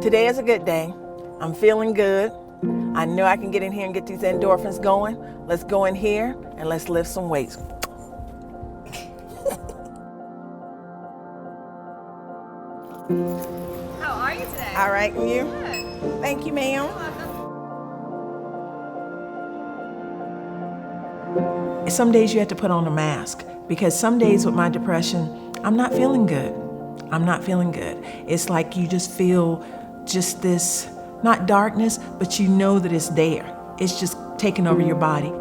Today is a good day. I'm feeling good. I know I can get in here and get these endorphins going. Let's go in here and let's lift some weights. How are you today? All right, and you? Good. Thank you, ma'am. You're welcome. Some days you have to put on a mask because some days with my depression, I'm not feeling good. I'm not feeling good. It's like you just feel just this, not darkness, but you know that it's there. It's just taking over your body.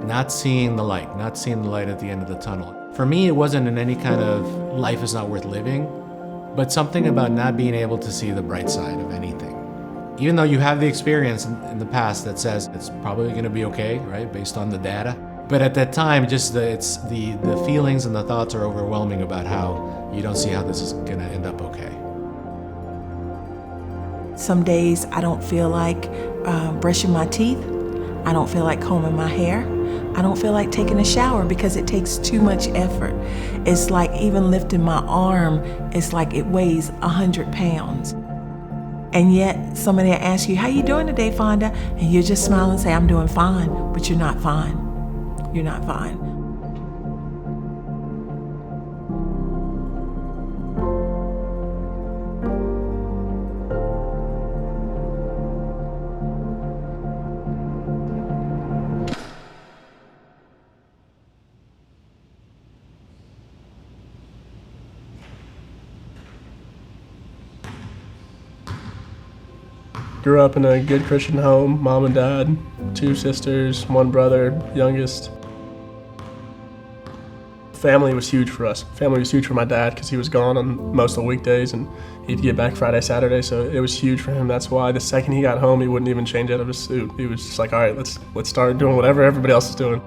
Not seeing the light at the end of the tunnel. For me, it wasn't in any kind of life is not worth living, but something about not being able to see the bright side of anything. Even though you have the experience in the past that says it's probably gonna be okay, right, based on the data. But at that time, just the feelings and the thoughts are overwhelming about how you don't see how this is gonna end up okay. Some days I don't feel like brushing my teeth. I don't feel like combing my hair. I don't feel like taking a shower because it takes too much effort. It's like even lifting my arm, it's like it weighs 100 pounds. And yet somebody asks you, how you doing today, Fonda? And you just smile and say, I'm doing fine, but you're not fine. You're not fine. Grew up in a good Christian home, mom and dad, 2 sisters, 1 brother, youngest. Family was huge for us. Family was huge for my dad because he was gone on most of the weekdays and he'd get back Friday, Saturday, so it was huge for him. That's why the second he got home, he wouldn't even change out of his suit. He was just like, all right, let's start doing whatever everybody else is doing.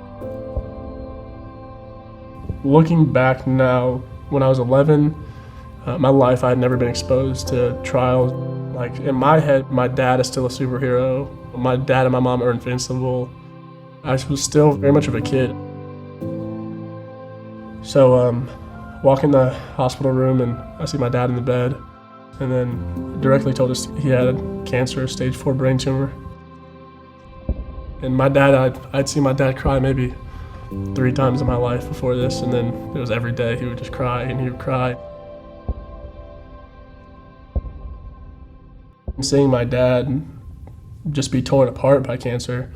Looking back now, when I was 11, my life, I had never been exposed to trials. Like in my head, my dad is still a superhero. My dad and my mom are invincible. I was still very much of a kid. So walk in the hospital room and I see my dad in the bed and then directly told us he had cancer, stage 4 brain tumor. And my dad, I'd seen my dad cry maybe 3 times in my life before this, and then it was every day he would just cry and he would cry. Seeing my dad just be torn apart by cancer,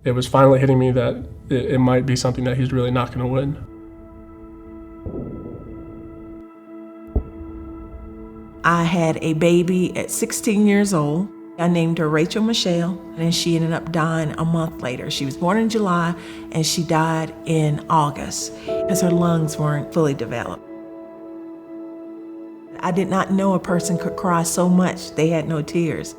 it was finally hitting me that it might be something that he's really not going to win. I had a baby at 16 years old. I named her Rachel Michelle, and she ended up dying a month later. She was born in July, and she died in August because her lungs weren't fully developed. I did not know a person could cry so much they had no tears.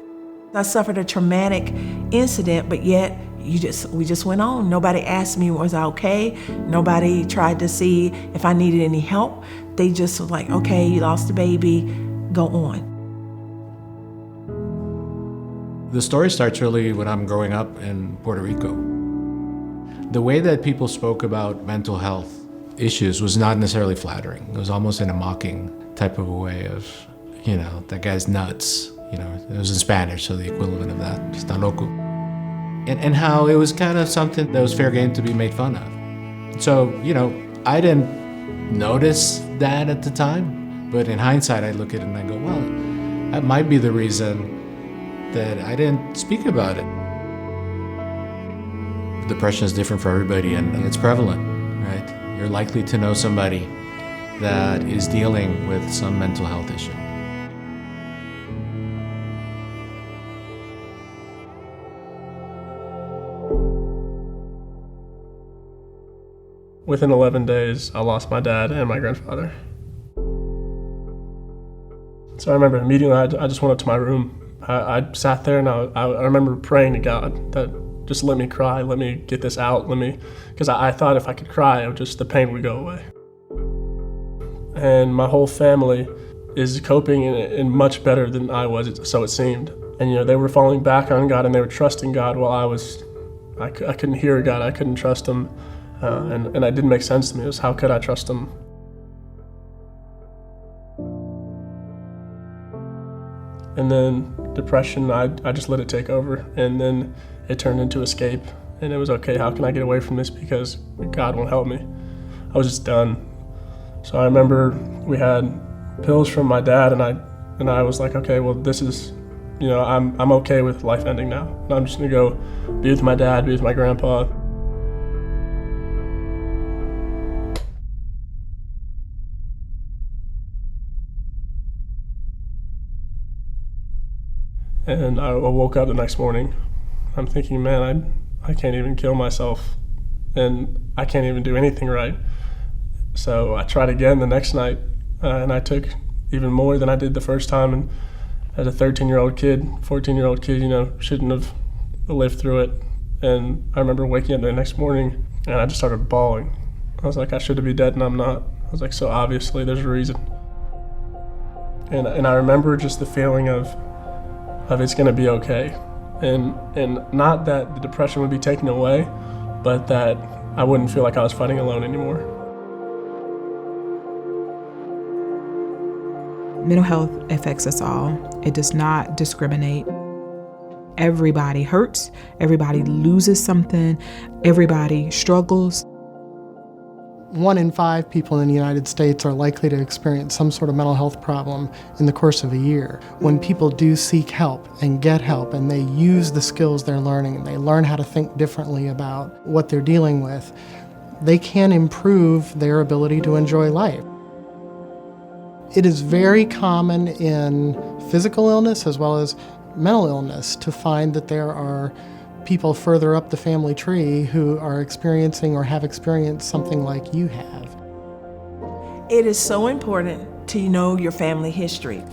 I suffered a traumatic incident, but yet we just went on. Nobody asked me, was I okay? Nobody tried to see if I needed any help. They just were like, okay, you lost a baby, go on. The story starts really when I'm growing up in Puerto Rico. The way that people spoke about mental health issues was not necessarily flattering. It was almost in a mocking type of a way of, that guy's nuts. It was in Spanish, so the equivalent of that, está loco. And how it was kind of something that was fair game to be made fun of. So, I didn't notice that at the time, but in hindsight, I look at it and I go, well, that might be the reason that I didn't speak about it. Depression is different for everybody and it's prevalent, right? You're likely to know somebody that is dealing with some mental health issue. Within 11 days, I lost my dad and my grandfather. So I remember immediately I just went up to my room. I sat there and I remember praying to God that just let me cry, let me get this out, because I thought if I could cry, the pain would go away. And my whole family is coping in much better than I was, so it seemed. And they were falling back on God and they were trusting God while I couldn't hear God, I couldn't trust Him, and it didn't make sense to me. It was, how could I trust Him? And then depression, I just let it take over. And then it turned into escape. And it was, okay, how can I get away from this because God won't help me? I was just done. So I remember we had pills from my dad, and I was like, okay, well, this is, I'm okay with life ending now. I'm just gonna go be with my dad, be with my grandpa. And I woke up the next morning. I'm thinking, man, I can't even kill myself, and I can't even do anything right. So I tried again the next night, and I took even more than I did the first time. And as a 13-year-old kid, 14-year-old kid, shouldn't have lived through it. And I remember waking up the next morning, and I just started bawling. I was like, I should be dead, and I'm not. I was like, so obviously there's a reason. And I remember just the feeling of it's gonna be okay. And not that the depression would be taken away, but that I wouldn't feel like I was fighting alone anymore. Mental health affects us all. It does not discriminate. Everybody hurts, everybody loses something, everybody struggles. 1 in 5 people in the United States are likely to experience some sort of mental health problem in the course of a year. When people do seek help and get help, and they use the skills they're learning, and they learn how to think differently about what they're dealing with, they can improve their ability to enjoy life. It is very common in physical illness as well as mental illness to find that there are people further up the family tree who are experiencing or have experienced something like you have. It is so important to know your family history.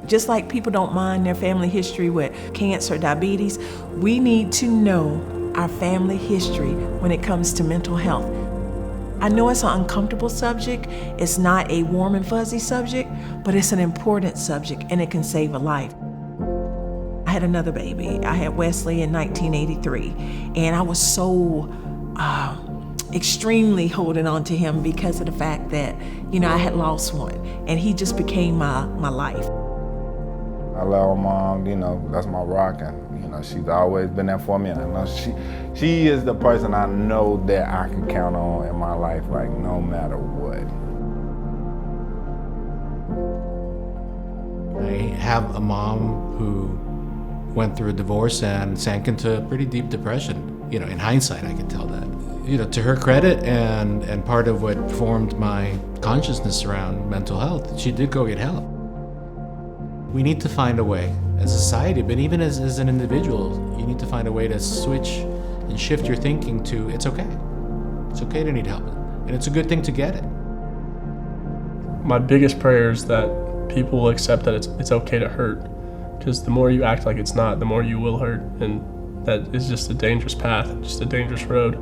Just like people don't mind their family history with cancer, diabetes, we need to know our family history when it comes to mental health. I know it's an uncomfortable subject, it's not a warm and fuzzy subject, but it's an important subject and it can save a life. I had another baby. I had Wesley in 1983, and I was so extremely holding on to him because of the fact that, I had lost one, and he just became my life. I love Mom, that's my rock, and she's always been there for me, and I know she is the person I know that I can count on in my life, like no matter what. I have a mom who went through a divorce and sank into a pretty deep depression. In hindsight, I can tell that. To her credit, and part of what formed my consciousness around mental health, she did go get help. We need to find a way as a society, but even as an individual, you need to find a way to switch and shift your thinking to, it's okay. It's okay to need help, and it's a good thing to get it. My biggest prayer is that people will accept that it's okay to hurt. Because the more you act like it's not, the more you will hurt, and that is just a dangerous path, just a dangerous road.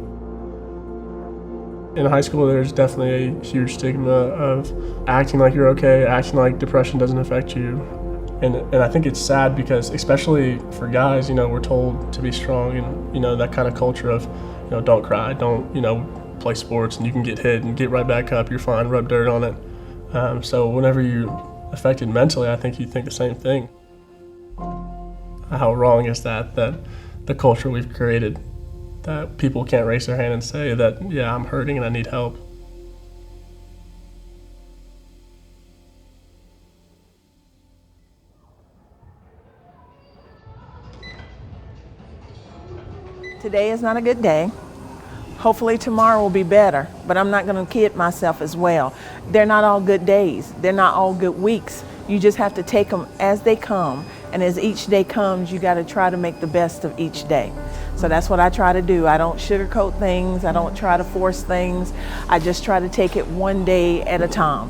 In high school, there's definitely a huge stigma of acting like you're okay, acting like depression doesn't affect you. And I think it's sad because, especially for guys, we're told to be strong, and, that kind of culture of, don't cry, don't, play sports, and you can get hit and get right back up, you're fine, rub dirt on it. So whenever you're affected mentally, I think you think the same thing. How wrong is that the culture we've created, that people can't raise their hand and say that, yeah, I'm hurting and I need help. Today is not a good day. Hopefully tomorrow will be better, but I'm not going to kid myself as well. They're not all good days. They're not all good weeks. You just have to take them as they come. And as each day comes, you got to try to make the best of each day. So that's what I try to do. I don't sugarcoat things. I don't try to force things. I just try to take it one day at a time.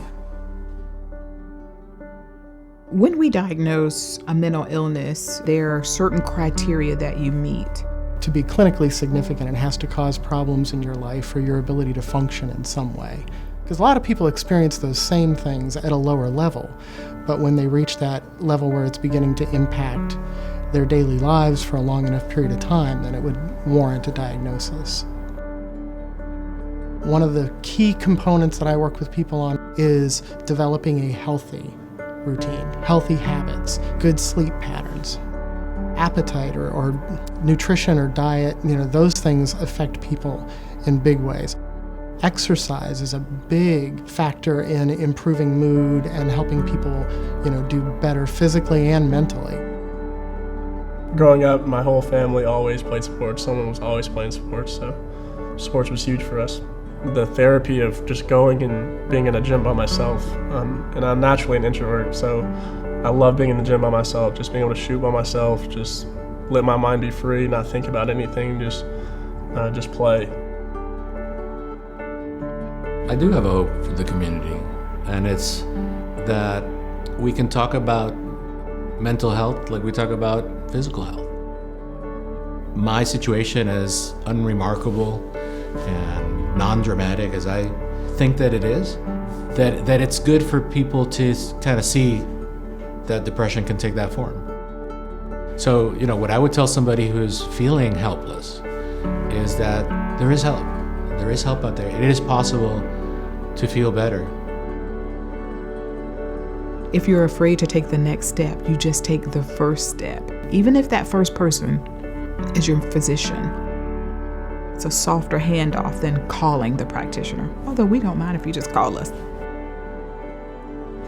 When we diagnose a mental illness, there are certain criteria that you meet. To be clinically significant, it has to cause problems in your life or your ability to function in some way. Because a lot of people experience those same things at a lower level, but when they reach that level where it's beginning to impact their daily lives for a long enough period of time, then it would warrant a diagnosis. One of the key components that I work with people on is developing a healthy routine, healthy habits, good sleep patterns. Appetite or nutrition or diet, those things affect people in big ways. Exercise is a big factor in improving mood and helping people, do better physically and mentally. Growing up, my whole family always played sports. Someone was always playing sports, so sports was huge for us. The therapy of just going and being in a gym by myself, and I'm naturally an introvert, so I love being in the gym by myself, just being able to shoot by myself, just let my mind be free, not think about anything, just play. I do have a hope for the community, and it's that we can talk about mental health like we talk about physical health. My situation is unremarkable and non-dramatic as I think that it is, that it's good for people to kind of see that depression can take that form. So, what I would tell somebody who's feeling helpless is that there is help. There is help out there. It is possible to feel better. If you're afraid to take the next step, you just take the first step. Even if that first person is your physician, it's a softer handoff than calling the practitioner. Although we don't mind if you just call us.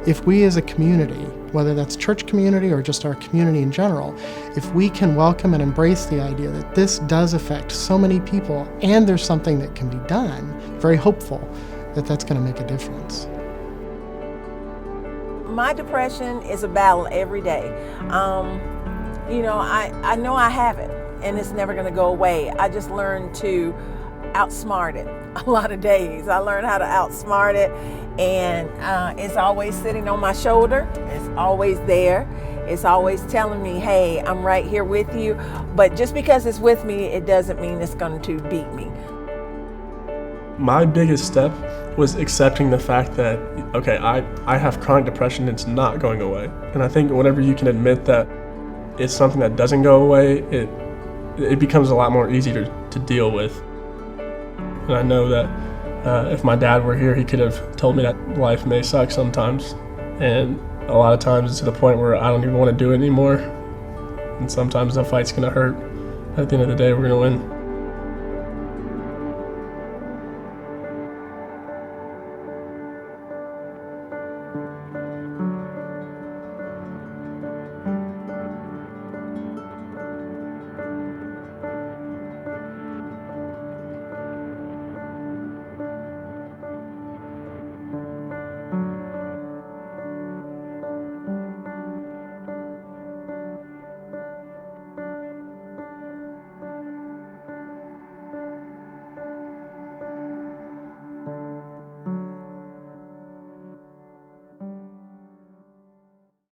If we as a community, whether that's church community or just our community in general, if we can welcome and embrace the idea that this does affect so many people and there's something that can be done, very hopeful that that's going to make a difference. My depression is a battle every day. I know I have it and it's never going to go away. I just learned to outsmart it a lot of days. I learned how to outsmart it, and it's always sitting on my shoulder. It's always there. It's always telling me, hey, I'm right here with you. But just because it's with me, it doesn't mean it's going to beat me. My biggest step was accepting the fact that, okay, I have chronic depression, it's not going away. And I think whenever you can admit that it's something that doesn't go away, it becomes a lot more easy to deal with. And I know that if my dad were here, he could have told me that life may suck sometimes. And a lot of times it's to the point where I don't even want to do it anymore. And sometimes the fight's going to hurt. At the end of the day, we're going to win.